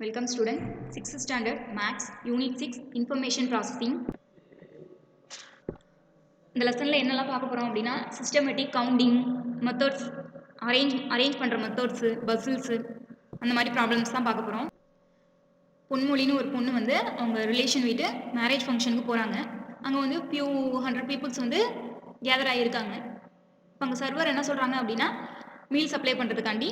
Welcome student, 6th standard Maths Unit 6 Information Processing. இந்த லெசனில் என்னெல்லாம் பார்க்க போகிறோம் அப்படின்னா சிஸ்டமேட்டிக் கவுண்டிங் மெத்தட்ஸ் அரேஞ்ச் பண்ணுற மெத்தட்ஸு பசில்ஸு அந்த மாதிரி ப்ராப்ளம்ஸ் தான் பார்க்க போகிறோம். பொன்மொழின்னு ஒரு பொண்ணு வந்து அவங்க ரிலேஷன் வீட்டு மேரேஜ் ஃபங்க்ஷனுக்கு போகிறாங்க. அங்கே வந்து ஃபியூ 100 பீப்புள்ஸ் வந்து கேதர் ஆகியிருக்காங்க. இப்போ அங்கே சர்வர் என்ன சொல்கிறாங்க அப்படின்னா மீல் சப்ளை பண்ணுறதுக்காண்டி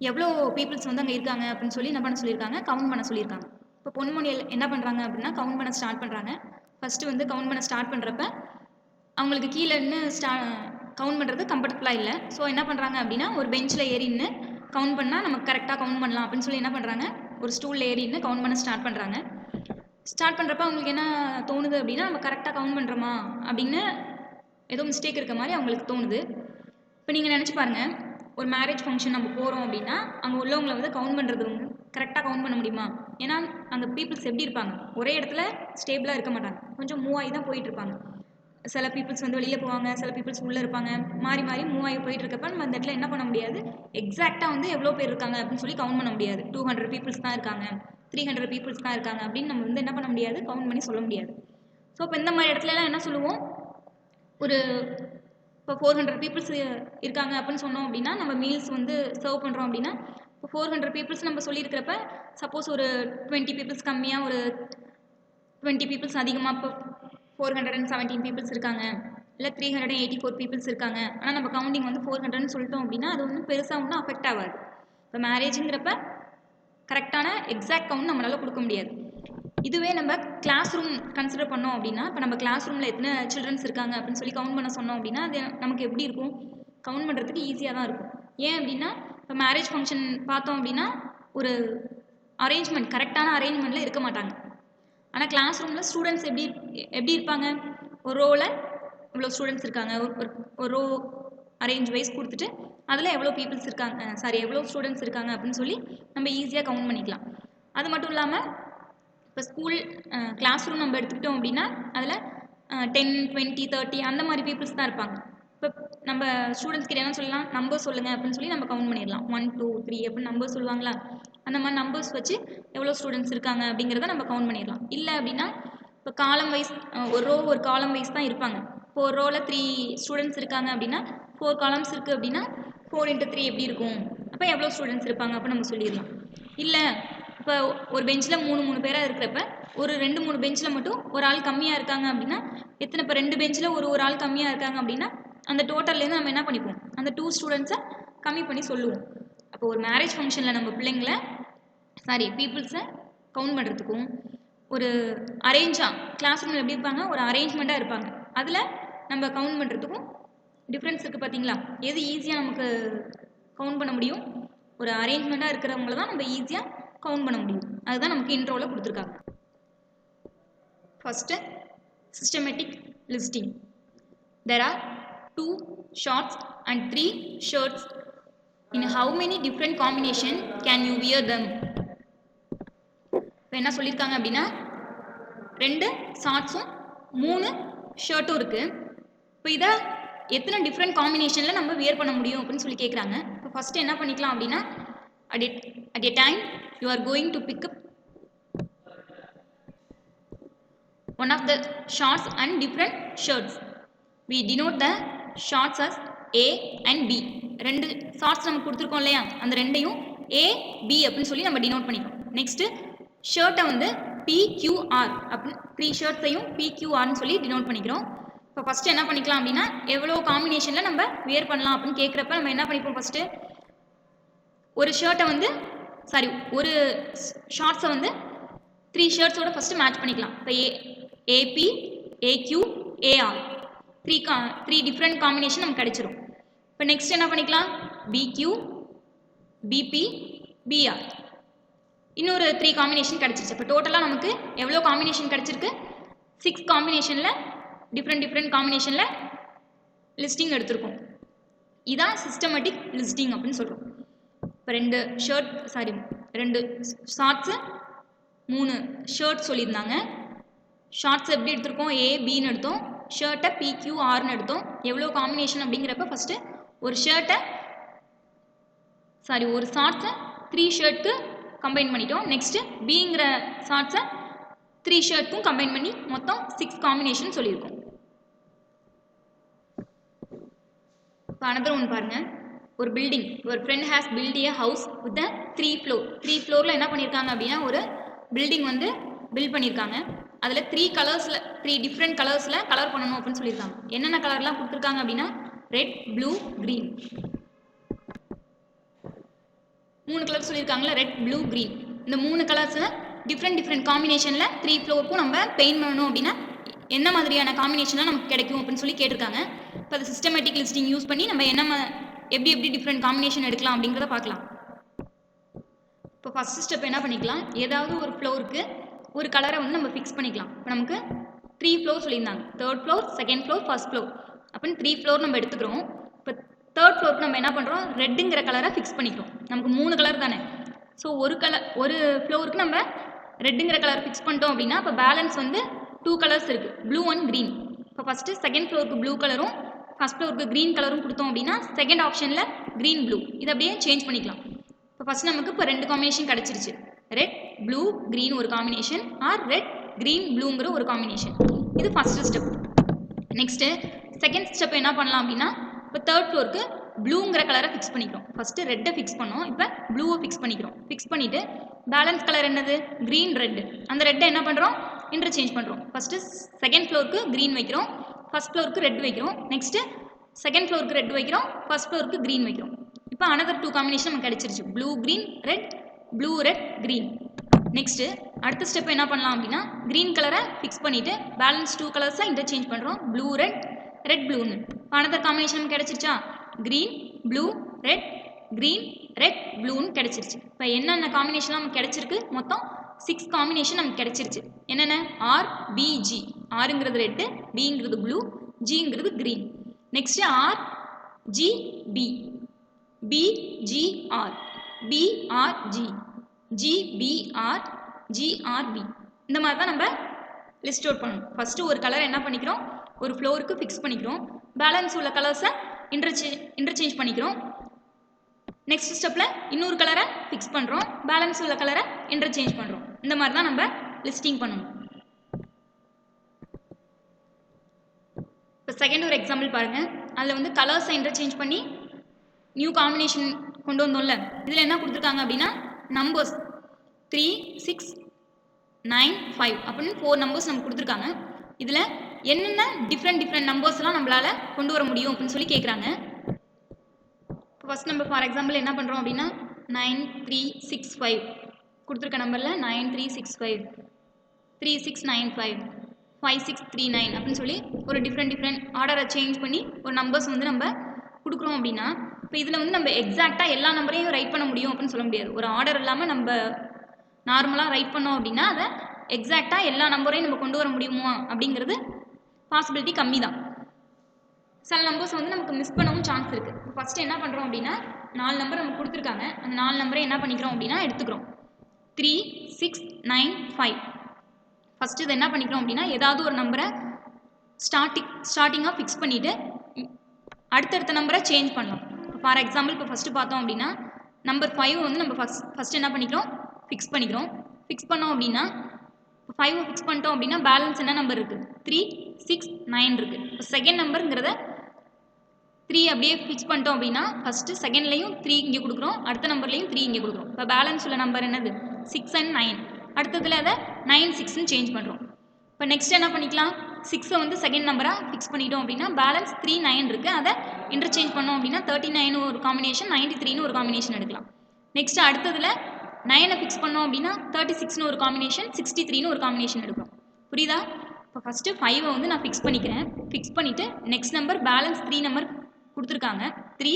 எவ்வளோ பீப்புள்ஸ் வந்து அங்கே இருக்காங்க அப்படின்னு சொல்லி என்ன பண்ண சொல்லியிருக்காங்க, கவுண்ட் பண்ண சொல்லியிருக்காங்க. இப்போ பொன்மொழியில் என்ன பண்ணுறாங்க அப்படின்னா கவுண்ட் பண்ண ஸ்டார்ட் பண்ணுறாங்க. ஃபஸ்ட்டு வந்து கவுண்ட் பண்ண ஸ்டார்ட் பண்ணுறப்ப அவங்களுக்கு கீழே நின்று கவுண்ட் பண்ணுறது கம்ஃபர்டபுளாக இல்லை. ஸோ என்ன பண்ணுறாங்க அப்படின்னா ஒரு பெஞ்சில் ஏறின்னு கவுண்ட் பண்ணால் நமக்கு கரெக்டாக கவுண்ட் பண்ணலாம் அப்படின்னு சொல்லி என்ன பண்ணுறாங்க, ஒரு ஸ்டூலில் ஏறின்னு கவுண்ட் பண்ண ஸ்டார்ட் பண்ணுறாங்க. ஸ்டார்ட் பண்ணுறப்ப அவங்களுக்கு என்ன தோணுது அப்படின்னா நம்ம கரெக்டாக கவுண்ட் பண்ணுறோமா அப்படின்னு ஏதோ மிஸ்டேக் இருக்க மாதிரி அவங்களுக்கு தோணுது. இப்போ நீங்கள் நினச்சி பாருங்கள், ஒரு மேரேஜ் ஃபங்க்ஷன் நம்ம போகிறோம் அப்படின்னா அங்கே உள்ளவங்களை வந்து கவுண்ட் பண்ணுறது வந்து கரெக்டாக கவுண்ட் பண்ண முடியுமா? ஏன்னா அந்த பீப்புள்ஸ் எப்படி இருப்பாங்க, ஒரே இடத்துல ஸ்டேபிளாக இருக்க மாட்டாங்க, கொஞ்சம் மூவ் ஆகி தான் போயிட்டு இருப்பாங்க. சில பீப்புள்ஸ் வந்து வெளியில் போவாங்க, சில பீப்புள்ஸ் உள்ளே இருப்பாங்க, மாறி மாறி மூவ் ஆகி போயிட்டு இருக்கப்ப நம்ம அந்த இடத்துல என்ன பண்ண முடியாது, எக்ஸாக்டாக வந்து எவ்வளோ பேர் இருக்காங்க அப்படின்னு சொல்லி கவுண்ட் பண்ண முடியாது. 200 பீப்புள்ஸ் தான் இருக்காங்க, 300 பீப்புள்ஸ் தான் இருக்காங்க அப்படின்னு நம்ம வந்து என்ன பண்ண முடியாது, கவுண்ட் பண்ணி சொல்ல முடியாது. ஸோ இப்போ இந்த மாதிரி இடத்துலலாம் என்ன சொல்லுவோம், ஒரு இப்போ 400 பீப்புள்ஸ் இருக்காங்க அப்படின்னு சொன்னோம் அப்படின்னா நம்ம மீல்ஸ் வந்து சர்வ் பண்ணுறோம் அப்படின்னா இப்போ 400 பீப்புள்ஸ் நம்ம சொல்லியிருக்கிறப்ப சப்போஸ் ஒரு 20 பீப்புள்ஸ் கம்மியாக ஒரு 20 பீப்புள்ஸ் அதிகமாக இப்போ 417 பீப்புள்ஸ் இருக்காங்க, இல்லை 384 பீப்புள்ஸ் இருக்காங்க, ஆனால் நம்ம கவுண்டிங் வந்து 400ன்னு சொல்லிட்டோம் அப்படின்னா அது ஒன்றும் பெருசாக ஒன்றும் அஃபெக்ட் ஆகாது. இப்போ மேரேஜுங்கிறப்ப கரெக்டான எக்ஸாக்ட் கவுண்ட் நம்மளால் கொடுக்க முடியாது. இதுவே நம்ம கிளாஸ் ரூம் கன்சிடர் பண்ணோம் அப்படின்னா இப்போ நம்ம கிளாஸ் ரூமில் எத்தனை சில்ட்ரன்ஸ் இருக்காங்க அப்படின்னு சொல்லி கவுண்ட் பண்ண சொன்னோம் அப்படின்னா அது நமக்கு எப்படி இருக்கும், கவுண்ட் பண்ணுறதுக்கு ஈஸியாக தான் இருக்கும். ஏன் அப்படின்னா இப்போ மேரேஜ் ஃபங்க்ஷன் பார்த்தோம் அப்படின்னா ஒரு அரேஞ்ச்மெண்ட் கரெக்டான அரேஞ்ச்மெண்ட்டில் இருக்க மாட்டாங்க. ஆனால் கிளாஸ் ரூமில் ஸ்டூடெண்ட்ஸ் எப்படி இருப்பாங்க, ஒரு ரோவில் இவ்வளோ ஸ்டூடெண்ட்ஸ் இருக்காங்க, ஒரு ரோ அரேஞ்ச் வைஸ் கொடுத்துட்டு அதில் எவ்வளோ பீப்புள்ஸ் இருக்காங்க, எவ்வளோ ஸ்டூடெண்ட்ஸ் இருக்காங்க அப்படின்னு சொல்லி நம்ம ஈஸியாக கவுண்ட் பண்ணிக்கலாம். அது மட்டும் இல்லாமல் இப்போ ஸ்கூல் கிளாஸ் ரூம் நம்ம எடுத்துக்கிட்டோம் அப்படின்னா அதில் 10, 20, 30 அந்த மாதிரி பீப்புள்ஸ் தான் இருப்பாங்க. இப்போ நம்ம ஸ்டூடெண்ட்ஸ் கிட்ட என்ன சொல்லலாம், நம்பர் சொல்லுங்கள் அப்படின்னு சொல்லி நம்ம கவுண்ட் பண்ணிடலாம். 1, 2, 3 அப்படின்னு நம்பர் சொல்லுவாங்களா, அந்த மாதிரி நம்பர்ஸ் வச்சு எவ்வளோ ஸ்டூடெண்ட்ஸ் இருக்காங்க அப்படிங்கிறத நம்ம கவுண்ட் பண்ணிடலாம். இல்லை அப்படின்னா இப்போ காலம் வைஸ் ஒரு ரோ ஒரு காலம் வைஸ் தான் இருப்பாங்க. இப்போ ஒரு ரோவில் 3 ஸ்டூடெண்ட்ஸ் இருக்காங்க அப்படின்னா 4 காலம்ஸ் இருக்குது அப்படின்னா 4 × 3 எப்படி இருக்கும், அப்போ எவ்வளோ ஸ்டூடெண்ட்ஸ் இருப்பாங்க அப்போ நம்ம சொல்லிடலாம். இல்லை இப்போ ஒரு பெஞ்சில் 3 பேராக இருக்கிறப்ப ஒரு 2-3 பெஞ்சில் மட்டும் ஒரு ஆள் கம்மியாக இருக்காங்க அப்படின்னா எத்தனை, இப்போ 2 பெஞ்சில் ஒரு ஆள் கம்மியாக இருக்காங்க அப்படின்னா அந்த டோட்டல்லேருந்து நம்ம என்ன பண்ணிப்போம், அந்த 2 ஸ்டூடெண்ட்ஸை கம்மி பண்ணி சொல்லுவோம். அப்போ ஒரு மேரேஜ் ஃபங்க்ஷனில் நம்ம பிள்ளைங்களை பீப்புள்ஸை கவுண்ட் பண்ணுறதுக்கும் ஒரு அரேஞ்சாக கிளாஸ் ரூமில் எப்படி இருப்பாங்க ஒரு அரேஞ்ச்மெண்ட்டாக இருப்பாங்க, அதில் நம்ம கவுண்ட் பண்ணுறதுக்கும் டிஃப்ரென்ஸ் இருக்குது பார்த்தீங்களா. எது ஈஸியாக நமக்கு கவுண்ட் பண்ண முடியும், ஒரு அரேஞ்ச்மெண்ட்டாக இருக்கிறவங்கள தான் நம்ம ஈஸியாக கவுண்ட் பண்ண முடியும். அதுதான் நமக்கு இன்ட்ரோவில் கொடுத்துருக்காங்க. First systematic listing. There are 2 shorts and 3 shirts. In how many different combination can you wear them? இப்போ என்ன சொல்லியிருக்காங்க அப்படின்னா 2 ஷார்ட்ஸும் 3 ஷர்ட்டும் இருக்குது. இப்போ இதை எத்தனை டிஃப்ரெண்ட் காம்பினேஷனில் நம்ம வியர் பண்ண முடியும் அப்படின்னு சொல்லி கேட்குறாங்க. இப்போ ஃபஸ்ட்டு என்ன பண்ணிக்கலாம் அப்படின்னா at a time you are going to pick up one of the shorts and different shirts. We denote the shorts as A and B. 2 shorts நம்ம கொடுத்துருக்கோம் இல்லையா, அந்த ரெண்டையும் A, B அப்படின்னு சொல்லி நம்ம டினோட் பண்ணிக்கோம். நெக்ஸ்ட்டு ஷர்ட்டை வந்து PQR அப்படின்னு 3 ஷர்ட்ஸையும் PQRன்னு சொல்லி டினோட் பண்ணிக்கிறோம். இப்போ ஃபஸ்ட்டு என்ன பண்ணிக்கலாம் அப்படின்னா எவ்வளோ காம்பினேஷனில் நம்ம வியர் பண்ணலாம் அப்படின்னு கேட்குறப்ப நம்ம என்ன பண்ணிப்போம், ஃபஸ்ட்டு ஒரு ஷர்ட்டை வந்து ஒரு ஷார்ட்ஸை வந்து 3 ஷர்ட்ஸோட ஃபஸ்ட்டு மேட்ச் பண்ணிக்கலாம். இப்போ AP, AQ, AR 3 different combination நமக்கு கிடைச்சிரும். இப்போ நெக்ஸ்ட் என்ன பண்ணிக்கலாம், BQ, BP, BR இன்னொரு 3 காம்பினேஷன் கிடச்சிருச்சு. இப்போ டோட்டலாக நமக்கு எவ்வளோ காம்பினேஷன் கிடச்சிருக்கு, 6 காம்பினேஷனில் டிஃப்ரெண்ட் காம்பினேஷனில் லிஸ்டிங் எடுத்திருக்கோம். இதான் சிஸ்டமேட்டிக் லிஸ்டிங் அப்படின்னு சொல்கிறோம். இப்போ 2 ஷார்ட்ஸு 3 ஷர்ட் சொல்லியிருந்தாங்க. ஷார்ட்ஸ் எப்படி எடுத்திருக்கோம், A, Bன்னு எடுத்தோம், ஷர்ட்டை PQRன்னு எடுத்தோம். எவ்வளோ காம்பினேஷன் அப்படிங்கிறப்ப ஃபஸ்ட்டு ஒரு ஷார்ட்ஸை 3 ஷர்ட்க்கு கம்பைன் பண்ணிட்டோம். நெக்ஸ்ட்டு பிங்கிற ஷார்ட்ஸை 3 ஷர்ட்க்கும் கம்பைன் பண்ணி மொத்தம் 6 காம்பினேஷன் சொல்லியிருக்கோம். இப்போ அனதர் ஒன்று பாருங்கள். ஒரு பில்டிங், ஒரு friend has built a house with 3 floor. 3 ஃப்ளோரில் என்ன பண்ணியிருக்காங்க அப்படின்னா ஒரு பில்டிங் வந்து பில்ட் பண்ணியிருக்காங்க. அதில் 3 கலர்ஸில் 3 டிஃப்ரெண்ட் கலர்ஸில் கலர் பண்ணணும் அப்படின்னு சொல்லியிருக்காங்க. என்னென்ன கலர்லாம் கொடுத்துருக்காங்க அப்படின்னா ரெட், ப்ளூ, க்ரீன். 3 கலர் சொல்லியிருக்காங்களா, ரெட், ப்ளூ, க்ரீன். இந்த 3 கலர்ஸில் டிஃப்ரெண்ட் காம்பினேஷனில் 3 ஃப்ளோருக்கும் நம்ம பெயிண்ட் பண்ணணும் அப்படின்னா என்ன மாதிரியான காம்பினேஷன்லாம் நமக்கு கிடைக்கும் அப்படின்னு சொல்லி கேட்டிருக்காங்க. இப்போ அது சிஸ்டமேட்டிக் லிஸ்டிங் யூஸ் பண்ணி நம்ம எப்படி டிஃப்ரெண்ட் காம்பினேஷன் எடுக்கலாம் அப்படிங்கிறத பார்க்கலாம். இப்போ ஃபஸ்ட்டு ஸ்டெப் என்ன பண்ணிக்கலாம், ஏதாவது ஒரு ஃப்ளோருக்கு ஒரு கலரை வந்து நம்ம ஃபிக்ஸ் பண்ணிக்கலாம். இப்போ நமக்கு 3 ஃப்ளோர் சொல்லியிருந்தாங்க, 3rd floor, 2nd floor, 1st floor அப்படின்னு 3 ஃப்ளோர் நம்ம எடுத்துக்கிறோம். இப்போ 3rd ஃப்ளோருக்கு நம்ம என்ன பண்ணுறோம், ரெட்டுங்கிற கலரை ஃபிக்ஸ் பண்ணிக்கிறோம். நமக்கு 3 கலர் தானே, ஸோ ஒரு ஃப்ளோருக்கு நம்ம ரெட்டுங்கிற கலர் ஃபிக்ஸ் பண்ணிட்டோம் அப்படின்னா இப்போ பேலன்ஸ் வந்து 2 கலர்ஸ் இருக்குது, ப்ளூ அண்ட் க்ரீன். இப்போ ஃபஸ்ட்டு 2nd ஃப்ளோருக்கு ப்ளூ கலரும் 1st ஃப்ளோருக்கு க்ரீன் கலரும் கொடுத்தோம் அப்படின்னா செகண்ட் ஆப்ஷனில் க்ரீன், ப்ளூ இதை அப்படியே சேஞ்ச் பண்ணிக்கலாம். இப்போ ஃபஸ்ட் நமக்கு இப்போ 2 காம்பினேஷன் கிடச்சிருச்சு. ரெட், ப்ளூ, க்ரீன் ஒரு காம்பினேஷன், ஆர் ரெட், க்ரீன், ப்ளூங்கிற ஒரு காம்பினேஷன். இது first step. Next second step என்ன பண்ணலாம் அப்படின்னா இப்போ 3rd ஃப்ளோருக்கு ப்ளூங்கிற கலரை ஃபிக்ஸ் பண்ணிக்கிறோம். ஃபஸ்ட்டு ரெட்டை ஃபிக்ஸ் பண்ணோம், இப்போ ப்ளூவை ஃபிக்ஸ் பண்ணிக்கிறோம். ஃபிக்ஸ் பண்ணிவிட்டு பேலன்ஸ் கலர் என்னது, க்ரீன், ரெட்டு. அந்த ரெட்டை என்ன பண்ணுறோம், இன்டர்சேஞ்ச் பண்ணுறோம். ஃபஸ்ட்டு 2nd ஃப்ளோருக்கு க்ரீன் வைக்கிறோம், 1st ஃப்ளோருக்கு ரெட் வைக்கிறோம். நெக்ஸ்ட்டு 2nd ஃப்ளோருக்கு ரெட் வைக்கிறோம், 1st ஃப்ளோருக்கு க்ரீன் வைக்கிறோம். இப்போ அனதர் 2 காம்பினேஷன் நமக்கு கிடச்சிருச்சு, blue, green, red, blue, red, green. Next அடுத்த ஸ்டெப் என்ன பண்ணலாம் அப்படின்னா க்ரீன் கலரை ஃபிக்ஸ் பண்ணிவிட்டு பேலன்ஸ் 2 கலர்ஸை இன்டர்சேஞ்ச் பண்ணுறோம், ப்ளூ, ரெட், ரெட், ப்ளூன்னு. இப்போ அனதர் காம்பினேஷன் கிடச்சிருச்சா, green, blue, red, green, red, ப்ளூன்னு கிடச்சிருச்சு. இப்போ என்னென்ன காம்பினேஷன்லாம் நமக்கு கிடச்சிருக்கு, மொத்தம் 6 காம்பினேஷன் நமக்கு கிடச்சிருச்சு. என்னென்ன, ஆர், பி, ஜி. ஆருங்கிறது ரெட்டு, பிங்கிறது ப்ளூ, ஜிங்கிறது green. Next R, G, B, B, G, R, B, R, G, G, B, R, G, R, B. இந்த மாதிரி தான் நம்ம லிஸ்ட் அவுட் பண்ணணும். ஃபஸ்ட்டு ஒரு கலர் என்ன பண்ணிக்கிறோம், ஒரு ஃப்ளோருக்கு ஃபிக்ஸ் பண்ணிக்கிறோம். பேலன்ஸ் உள்ள கலர்ஸை இன்டர்சேஞ்ச் பண்ணிக்கிறோம். நெக்ஸ்ட் ஸ்டெப்பில் இன்னொரு கலரை ஃபிக்ஸ் பண்ணுறோம், பேலன்ஸ் உள்ள கலரை இன்டர்சேஞ்ச் பண்ணுறோம். இந்த மாதிரி தான் நம்ம லிஸ்டிங் பண்ணணும். இப்போ செகண்ட் ஒரு எக்ஸாம்பிள் பாருங்கள். அதில் வந்து கலர்ஸை இன்டர்சேஞ்ச் பண்ணி நியூ காம்பினேஷன் கொண்டு வந்தோம்ல, இதில் என்ன கொடுத்துருக்காங்க அப்படின்னா நம்பர்ஸ் 3, 6, 9, 5 அப்படின்னு 4 நம்பர்ஸ் நமக்கு கொடுத்துருக்காங்க. இதில் என்னென்ன டிஃப்ரெண்ட் நம்பர்ஸ்லாம் நம்மளால் கொண்டு வர முடியும் அப்படின்னு சொல்லி கேட்குறாங்க. இப்போ ஃபஸ்ட் நம்ம ஃபார் எக்ஸாம்பிள் என்ன பண்ணுறோம் அப்படின்னா 9, 3, 6, 5 கொடுத்துருக்க நம்பரில் 9, 3, 6, 5, 3, 6, 9, 5, 5, 6, 3, 9 அப்படின்னு சொல்லி ஒரு டிஃப்ரெண்ட் ஆர்டரை சேஞ்ச் பண்ணி ஒரு நம்பர்ஸ் வந்து நம்ம கொடுக்குறோம் அப்படின்னா இப்போ இதில் வந்து நம்ம எக்ஸாக்டாக எல்லா நம்பரையும் ரைட் பண்ண முடியும் அப்படின்னு சொல்ல முடியாது. ஒரு ஆர்டர் இல்லாமல் நம்ம நார்மலாக ரைட் பண்ணோம் அப்படின்னா அதை எக்ஸாக்டாக எல்லா நம்பரையும் நம்ம கொண்டு வர முடியுமா அப்படிங்கிறது பாசிபிலிட்டி கம்மி தான். சில நம்பர்ஸ் வந்து நமக்கு மிஸ் பண்ணவும் சான்ஸ் இருக்குது. இப்போ ஃபஸ்ட்டு என்ன பண்ணுறோம் அப்படின்னா 4 நம்பர் நமக்கு கொடுத்துருக்காங்க, அந்த 4 நம்பரை என்ன பண்ணிக்கிறோம் அப்படின்னா எடுத்துக்கிறோம். 3, 6, 9, 5. ஃபஸ்ட்டு இதை என்ன பண்ணிக்கிறோம் அப்படின்னா ஏதாவது ஒரு நம்பரை ஸ்டார்டிங்காக ஃபிக்ஸ் பண்ணிவிட்டு அடுத்தடுத்த நம்பரை சேஞ்ச் பண்ணலாம். இப்போ ஃபார் எக்ஸாம்பிள் இப்போ ஃபஸ்ட்டு பார்த்தோம் அப்படின்னா நம்பர் 5 வந்து நம்ம ஃபஸ்ட் என்ன பண்ணிக்கிறோம், ஃபிக்ஸ் பண்ணிக்கிறோம். ஃபிக்ஸ் பண்ணோம் அப்படின்னா 5 ஃபிக்ஸ் பண்ணிட்டோம் அப்படின்னா பேலன்ஸ் என்ன நம்பர் இருக்குது, 3, 6, 9 இருக்குது. இப்போ செகண்ட் நம்பருங்கிறத 3 அப்படியே ஃபிக்ஸ் பண்ணிட்டோம் அப்படின்னா ஃபஸ்ட்டு செகண்ட்லேயும் 3 இங்கே கொடுக்குறோம், அடுத்த நம்பர்லேயும் 3 இங்கே கொடுக்குறோம். இப்போ பேலன்ஸ் உள்ள நம்பர் என்னது 6 and 9. அடுத்ததில் அதை 9, 6ன்னு சேஞ்ச் பண்ணுறோம். இப்போ நெக்ஸ்ட் என்ன பண்ணிக்கலாம், 6 வந்து செகண்ட் நம்பராக ஃபிக்ஸ் பண்ணிட்டோம் அப்படின்னா பேலன்ஸ் 3, 9 இருக்குது, அதை இன்டர்சேஞ்ச் பண்ணோம் அப்படின்னா 39 ஒரு காம்பினேஷன், 93 ஒரு காம்பினேஷன் எடுக்கலாம். நெக்ஸ்ட் அடுத்ததில் 9 ஃபிக்ஸ் பண்ணோம் அப்படின்னா 36 ஒரு காம்பினேஷன், 63 ஒரு காம்பினேஷன் எடுக்கிறோம். புரியுதா? இப்போ ஃபஸ்ட்டு 5 வந்து நான் ஃபிக்ஸ் பண்ணிக்கிறேன். ஃபிக்ஸ் பண்ணிவிட்டு நெக்ஸ்ட் நம்பர் பேலன்ஸ் 3 நம்பர் கொடுத்துருக்காங்க, 3,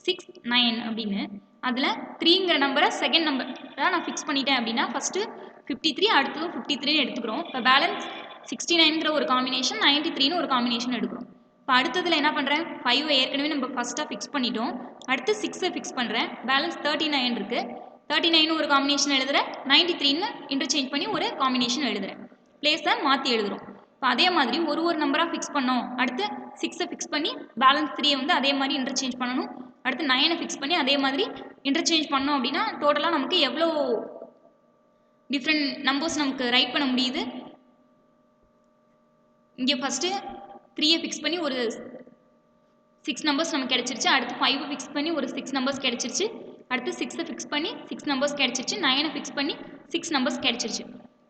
6, 9 அப்படின்னு. அதில் 3ங்கிற நம்பரை செகண்ட் நம்பர் நான் ஃபிக்ஸ் பண்ணிட்டேன் அப்படின்னா ஃபஸ்ட்டு 53 அடுத்ததும் 53 எடுத்துக்கிறோம். இப்போ பேலன்ஸ் 69ங்கிற ஒரு காம்பினேஷன், 93 ஒரு காம்பினேஷன் எடுக்கிறோம். இப்போ அடுத்ததில் என்ன பண்ணுறேன், 5 ஏற்கனவே நம்ம ஃபஸ்ட்டாக ஃபிக்ஸ் பண்ணிட்டோம். அடுத்து 6 ஃபிக்ஸ் பண்ணுறேன், பேலன்ஸ் 39 இருக்குது. 39 ஒரு காம்பினேஷன் எழுதுகிறேன், 93ன்னு இன்டர்சேஞ்ச் பண்ணி ஒரு காம்பினேஷன் எழுதுகிறேன். பிளேஸை மாற்றி எழுதுகிறோம். இப்போ அதே மாதிரி ஒரு நம்பராக ஃபிக்ஸ் பண்ணோம். அடுத்து 6 ஃபிக்ஸ் பண்ணி பேலன்ஸ் 3 வந்து அதே மாதிரி இன்டர்சேஞ்ச் பண்ணணும். அடுத்து 9 ஃபிக்ஸ் பண்ணி அதே மாதிரி இன்டர்சேஞ்ச் பண்ணோம் அப்படின்னா டோட்டலாக நமக்கு எவ்வளோ டிஃப்ரெண்ட் நம்பர்ஸ் நமக்கு ரைட் பண்ண முடியுது. இங்கே ஃபஸ்ட்டு 3 ஃபிக்ஸ் பண்ணி ஒரு 6 நம்பர்ஸ் நமக்கு கிடச்சிருச்சு. அடுத்து 5 ஃபிக்ஸ் பண்ணி ஒரு 6 நம்பர்ஸ் கிடச்சிருச்சு. அடுத்து 6 ஃபிக்ஸ் பண்ணி 6 நம்பர்ஸ் கிடச்சிருச்சு. 9 ஃபிக்ஸ் பண்ணி 6 நம்பர்ஸ் கிடச்சிருச்சு.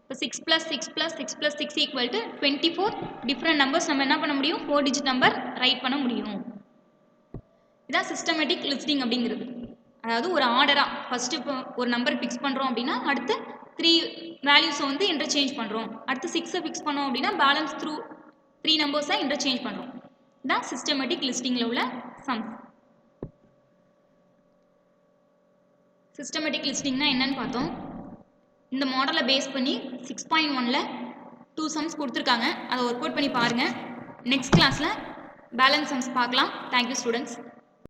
இப்போ 6 + 6 + 6 + 6 = 24 டிஃப்ரெண்ட் நம்பர்ஸ் நம்ம என்ன பண்ண முடியும், 4 டிஜிட் நம்பர் ரைட் பண்ண முடியும். இதான் சிஸ்டமேட்டிக் லிஸ்டிங் அப்படிங்கிறது. அதாவது ஒரு ஆர்டராக ஃபஸ்ட்டு இப்போ ஒரு நம்பர் ஃபிக்ஸ் பண்ணுறோம் அப்படின்னா அடுத்து 3 வேல்யூஸை வந்து இன்டர்சேஞ்ச் பண்ணுறோம். அடுத்து 6 ஃபிக்ஸ் பண்ணோம் அப்படின்னா பேலன்ஸ் த்ரூ 3 நம்பர்ஸை இன்டர்சேஞ்ச் பண்ணுறோம். இதான் சிஸ்டமேட்டிக் லிஸ்டிங்கில் உள்ள சம்ஸ். சிஸ்டமேட்டிக் லிஸ்டிங்னா என்னன்னு பார்த்தோம். இந்த மாடலை பேஸ் பண்ணி 6.1ல் 2 சம்ஸ் கொடுத்துருக்காங்க. அதை ஒர்க் அவுட் பண்ணி பாருங்கள். நெக்ஸ்ட் கிளாஸில் பேலன்ஸ் சம்ஸ் பார்க்கலாம். Thank you students.